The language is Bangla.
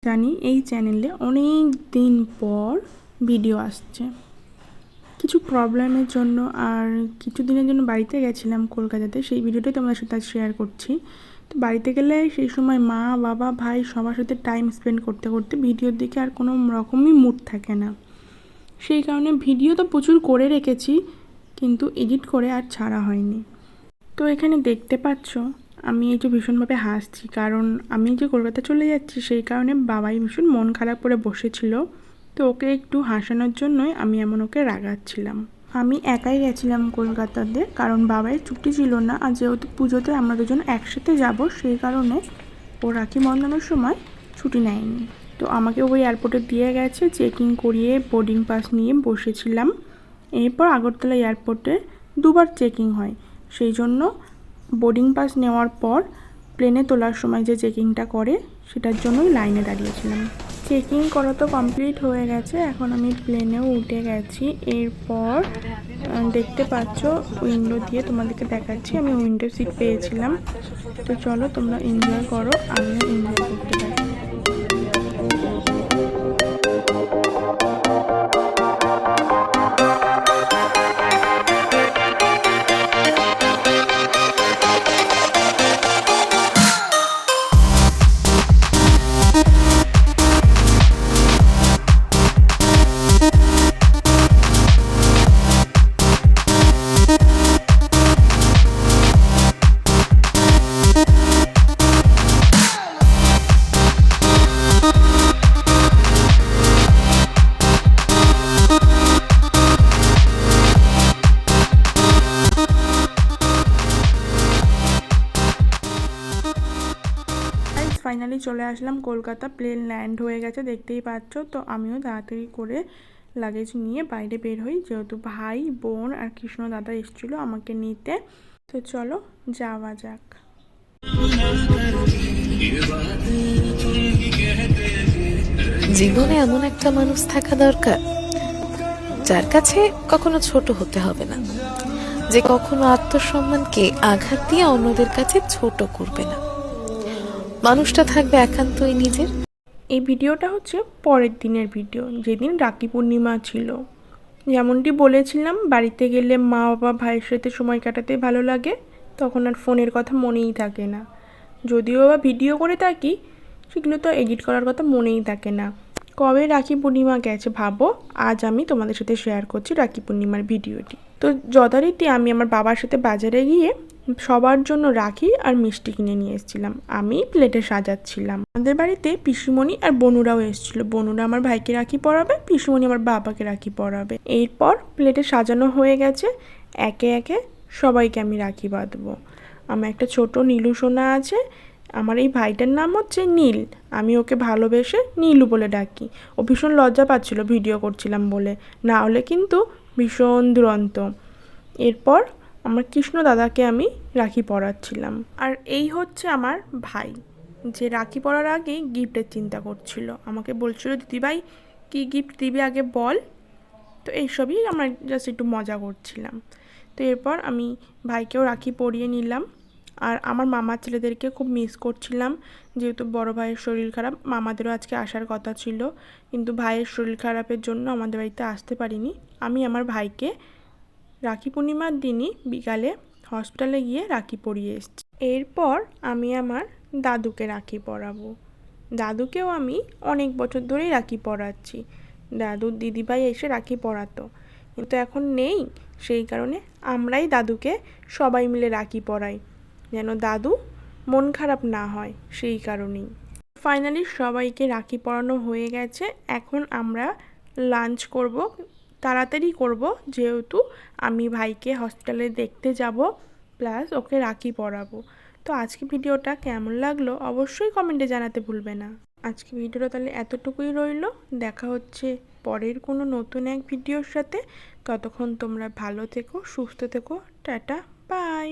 জানি এই চ্যানেলে অনেক দিন পর ভিডিও আসছে। কিছু প্রবলেমের জন্য আর কিছু দিনের জন্য বাড়িতে গেছিলাম কলকাতাতে, সেই ভিডিওটাই তোমাদের সাথে শেয়ার করছি। তো বাড়িতে গেলে সেই সময় মা বাবা ভাই সবার সাথে টাইম স্পেন্ড করতে করতে ভিডিওর দিকে আর কোনো রকমই মুড থাকে না। সেই কারণে ভিডিও তো প্রচুর করে রেখেছি, কিন্তু এডিট করে আর ছাড়া হয়নি। তো এখানে দেখতে পাচ্ছ আমি এই যে ভীষণভাবে হাসছি, কারণ আমি যে কলকাতা চলে যাচ্ছি সেই কারণে বাবাই ভীষণ মন খারাপ করে বসেছিল। তো ওকে একটু হাসানোর জন্যই আমি এমন ওকে রাগাচ্ছিলাম। আমি একাই গেছিলাম কলকাতাতে, কারণ বাবাই ছুটি ছিল না, আর যেহেতু পুজোতে আমরা দুজন একসাথে যাব সেই কারণে ও রাখি বন্ধনের সময় ছুটি নেয়নি। তো আমাকে ওই এয়ারপোর্টে দিয়ে গেছে, চেকিং করিয়ে বোর্ডিং পাস নিয়ে বসেছিলাম। এরপর আগরতলা এয়ারপোর্টে দুবার চেকিং হয়, সেই জন্য বোর্ডিং পাস নেওয়ার পর প্লেনে তোলার সময় যে চেকিংটা করে সেটার জন্যই লাইনে দাঁড়িয়েছিলাম। চেকিং করা তো কমপ্লিট হয়ে গেছে, এখন আমি প্লেনেও উঠে গেছি। এরপর দেখতে পাচ্ছ উইন্ডো দিয়ে তোমাদেরকে দেখাচ্ছি, আমি উইন্ডো সিট পেয়েছিলাম। তো চলো তোমরা এনজয় করো, আমিও এনজয় করতে পারি। ফাইনালি চলে আসলাম কলকাতা, প্লেন ল্যান্ড হয়ে গেছে দেখতেই পাচ্ছ। তো আমিও তাড়াতাড়ি করে লাগেজ নিয়ে বাইরে বের হই, যেহেতু ভাই বোন আর কৃষ্ণ দাদা এসেছিলো আমাকে নিতে। তো চলো যাওয়া যাক। জীবনে এমন একটা মানুষ থাকা দরকার যার কাছে কখনো ছোট হতে হবে না, যে কখনো আত্মসম্মানকে আঘাত দিয়ে অন্যদের কাছে ছোট করবে না। মানুষটা থাকবে একান্তই নিজের। এই ভিডিওটা হচ্ছে পরের দিনের ভিডিও, যেদিন রাখি পূর্ণিমা ছিল। যেমনটি বলেছিলাম, বাড়িতে গেলে মা বাবা ভাইয়ের সাথে সময় কাটাতে ভালো লাগে, তখন আর ফোনের কথা মনেই থাকে না। যদিও বা ভিডিও করে থাকি, সেগুলো তো এডিট করার কথা মনেই থাকে না। কবে রাখি পূর্ণিমা গেছে ভাবো, আজ আমি তোমাদের সাথে শেয়ার করছি রাখি পূর্ণিমার ভিডিওটি। তো যথারীতি আমি আমার বাবার সাথে বাজারে গিয়ে সবার জন্য রাখি আর মিষ্টি কিনে নিয়ে এসেছিলাম। আমি প্লেটে সাজাচ্ছিলাম। আমাদের বাড়িতে পিসিমণি আর বনুরাও এসেছিল। বনুরা আমার ভাইকে রাখি পরাবে, পিসিমণি আমার বাবাকে রাখি পরাবে। এরপর প্লেটে সাজানো হয়ে গেছে, একে একে সবাইকে আমি রাখি বাঁধবো। আমার একটা ছোট নীলু সোনা আছে, আমার এই ভাইটার নাম হচ্ছে নীল, আমি ওকে ভালোবেসে নীলু বলে ডাকি। ও ভীষণ লজ্জা পাচ্ছিল ভিডিও করছিলাম বলে, না হলে কিন্তু ভীষণ দুরন্ত। এরপর আমার কৃষ্ণ দাদাকে আমি রাখি পরাচ্ছিলাম। আর এই হচ্ছে আমার ভাই, যে রাখি পরার আগেই গিফটের চিন্তা করছিল, আমাকে বলছিল দিদিভাই কী গিফট দিবি আগে বল। তো এইসবই আমরা জাস্ট একটু মজা করছিলাম। তো এরপর আমি ভাইকেও রাখি পরিয়ে নিলাম। আর আমার মামার ছেলেদেরকে খুব মিস করছিলাম, যেহেতু বড় ভাইয়ের শরীর খারাপ। মামাদেরও আজকে আসার কথা ছিল, কিন্তু ভাইয়ের শরীর খারাপের জন্য আমাদের বাড়িতে আসতে পারিনি। আমি আমার ভাইকে রাখি পূর্ণিমার দিনই বিকালে হসপিটালে গিয়ে রাখি পরিয়ে এসেছি। এরপর আমি আমার দাদুকে রাখি পরাবো। দাদুকেও আমি অনেক বছর ধরেই রাখি পরাচ্ছি। দাদুর দিদিভাই এসে রাখি পরাতো, কিন্তু এখন নেই, সেই কারণে আমরাই দাদুকে সবাই মিলে রাখি পরাই, যেন দাদু মন খারাপ না হয়, সেই কারণেই। ফাইনালি সবাইকে রাখি পরানো হয়ে গেছে, এখন আমরা লাঞ্চ করব। তাড়াতাড়ি করব, যেহেতু আমি ভাইকে হসপিটালে দেখতে যাব, প্লাস ওকে রাখি পরাবো। তো আজকে ভিডিওটা কেমন লাগলো অবশ্যই কমেন্টে জানাতে ভুলবে না। আজকে ভিডিওটা তাহলে এতটুকুই রইল, দেখা হচ্ছে পরের কোনো নতুন এক ভিডিওর সাথে। ততক্ষণ তোমরা ভালো থেকো, সুস্থ থেকো, টাটা, বাই।